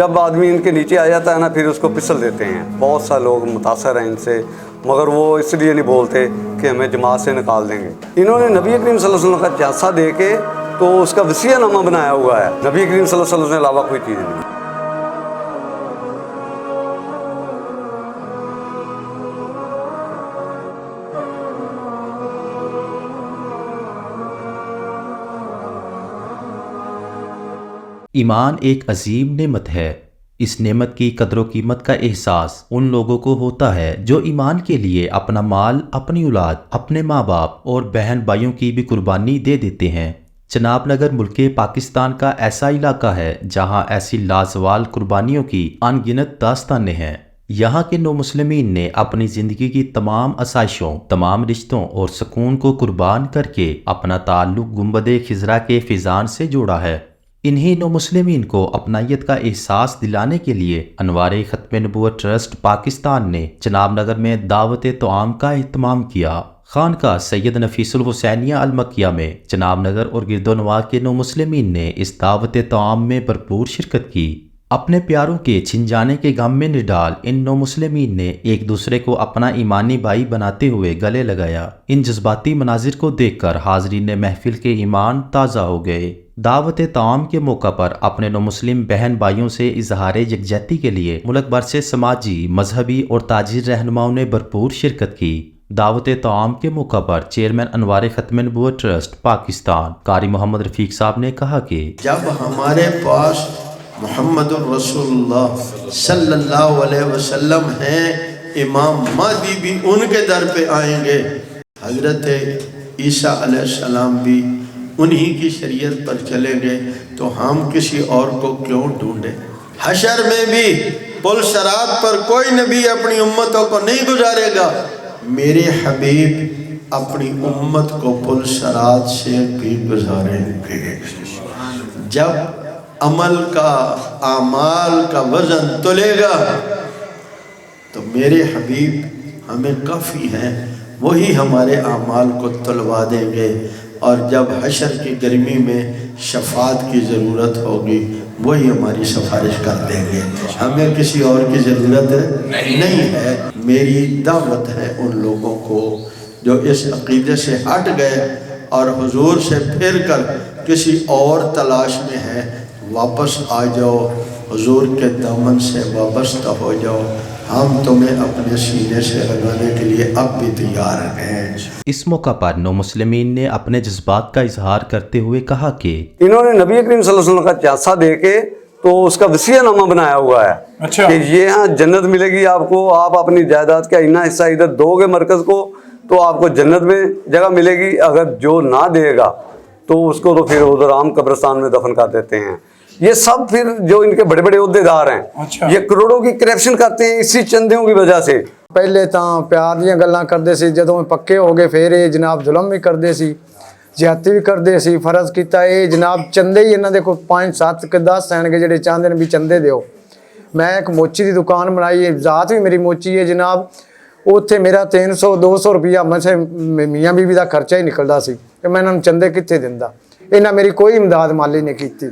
جب آدمی ان کے نیچے آ جاتا ہے نا پھر اس کو پسل دیتے ہیں. بہت سا لوگ متاثر ہیں ان سے، مگر وہ اس لیے نہیں بولتے کہ ہمیں جماعت سے نکال دیں گے. انہوں نے نبی کریم صلی اللہ علیہ وسلم کا جاسا دے کے تو اس کا وصیہ نامہ بنایا ہوا ہے، نبی کریم صلی اللہ علیہ وسلم کے علاوہ کوئی چیز نہیں. ایمان ایک عظیم نعمت ہے. اس نعمت کی قدر و قیمت کا احساس ان لوگوں کو ہوتا ہے جو ایمان کے لیے اپنا مال، اپنی اولاد، اپنے ماں باپ اور بہن بھائیوں کی بھی قربانی دے دیتے ہیں. جناب نگر ملک پاکستان کا ایسا علاقہ ہے جہاں ایسی لازوال قربانیوں کی ان گنت داستانیں ہیں. یہاں کے نو مسلمین نے اپنی زندگی کی تمام آسائشوں، تمام رشتوں اور سکون کو قربان کر کے اپنا تعلق گنبد خضرا کے فیضان سے جوڑا ہے. انہی نو مسلمین کو اپنائیت کا احساس دلانے کے لیے انوار ختم نبوت ٹرسٹ پاکستان نے جناب نگر میں دعوت طعام کا اہتمام کیا. خانقاہ سید نفیس الحسینیہ المکیہ میں جناب نگر اور گرد و نواح کے نو مسلمین نے اس دعوت طعام میں بھرپور شرکت کی. اپنے پیاروں کے چھن جانے کے غم میں نڈال ان نو مسلمین نے ایک دوسرے کو اپنا ایمانی بھائی بناتے ہوئے گلے لگایا. ان جذباتی مناظر کو دیکھ کر حاضرین محفل کے ایمان تازہ ہو گئے. دعوت طعام کے موقع پر اپنے نو مسلم بہن بھائیوں سے اظہار یکجہتی کے لیے ملک بھر سے سماجی، مذہبی اور تاجر رہنماؤں نے بھرپور شرکت کی. دعوت طعام کے موقع پر چیئرمین انوار ختم نبوت ٹرسٹ پاکستان قاری محمد رفیق صاحب نے کہا کہ جب ہمارے پاس محمد الرسول اللہ صلی اللہ علیہ وسلم ہیں، امام مہدی بھی ان کے در پہ آئیں گے، حضرت عیسیٰ علیہ السلام بھی انہی کی شریعت پر چلیں گے، تو ہم کسی اور کو کیوں ڈھونڈیں؟ حشر میں بھی پل صراط پر کوئی نبی اپنی امتوں کو نہیں گزارے گا، میرے حبیب اپنی امت کو پل صراط سے بھی گزاریں گے. جب عمل کا، اعمال کا وزن تلے گا تو میرے حبیب ہمیں کافی ہیں، وہی ہمارے اعمال کو تلوا دیں گے. اور جب حشر کی گرمی میں شفاعت کی ضرورت ہوگی وہی ہماری سفارش کر دیں گے، ہمیں کسی اور کی ضرورت نہیں ہے. میری دعوت ہے ان لوگوں کو جو اس عقیدے سے ہٹ گئے اور حضور سے پھر کر کسی اور تلاش میں ہے، واپس آ جاؤ، حضور کے دامن سے وابستہ ہو جاؤ. ہم تمہیں اپنے سینے سے لگانے کے لیے اب بھی تیار ہیں. اس موقع پر نو مسلمین نے اپنے جذبات کا اظہار کرتے ہوئے کہا کہ انہوں نے نبی کریم صلی اللہ علیہ وسلم کا جاسا دے کے تو اس کا وصیہ نامہ بنایا ہوا ہے کہ یہ ہاں جنت ملے گی آپ کو، آپ اپنی جائیداد کا اتنا حصہ ادھر دو گے مرکز کو تو آپ کو جنت میں جگہ ملے گی، اگر جو نہ دے گا تو اس کو تو پھر ادھر عام قبرستان میں دفن کر دیتے ہیں. یہ سب پھر جو ان کے بڑے بڑے عہدے دار ہیں یہ کروڑوں کی کرپشن کرتے ہیں اسی چندوں کی وجہ سے. پہلے ਤਾਂ ਪਿਆਰ ਦੀਆਂ ਗੱਲਾਂ ਕਰਦੇ ਸੀ, ਜਦੋਂ ਪੱਕੇ ਹੋ ਗਏ ਫਿਰ ਇਹ ਜਨਾਬ ਜ਼ੁਲਮ ਵੀ ਕਰਦੇ ਸੀ, ਜ਼ਿਆਦਤੀ ਵੀ ਕਰਦੇ ਸੀ. ਫਰਜ਼ ਕੀਤਾ ਇਹ ਜਨਾਬ ਚੰਦੇ ਹੀ ਇਹਨਾਂ ਦੇ ਕੋਈ 5 7 ਕਿ 10 ਸੈਣਗੇ ਜਿਹੜੇ ਚਾਹੁੰਦੇ ਨੇ ਵੀ ਚੰਦੇ ਦਿਓ. ਮੈਂ ਇੱਕ ਮੋਚੀ ਦੀ ਦੁਕਾਨ ਬਣਾਈ ਹੈ, ਜ਼ਾਤ ਵੀ ਮੇਰੀ ਮੋਚੀ ਹੈ ਜਨਾਬ. ਉੱਥੇ ਮੇਰਾ 300 200 ਰੁਪਈਆ ਮਸੇ ਮੀਆਂ ਬੀਵੀ ਦਾ ਖਰਚਾ ਹੀ ਨਿਕਲਦਾ ਸੀ ਤੇ ਮੈਂ ਇਹਨਾਂ ਨੂੰ ਚੰਦੇ ਕਿੱਥੇ ਦਿੰਦਾ. ਇਹਨਾਂ ਮੇਰੀ ਕੋਈ ਇਮਦਾਦ ਮਾਲੀ ਨਹੀਂ ਕੀਤੀ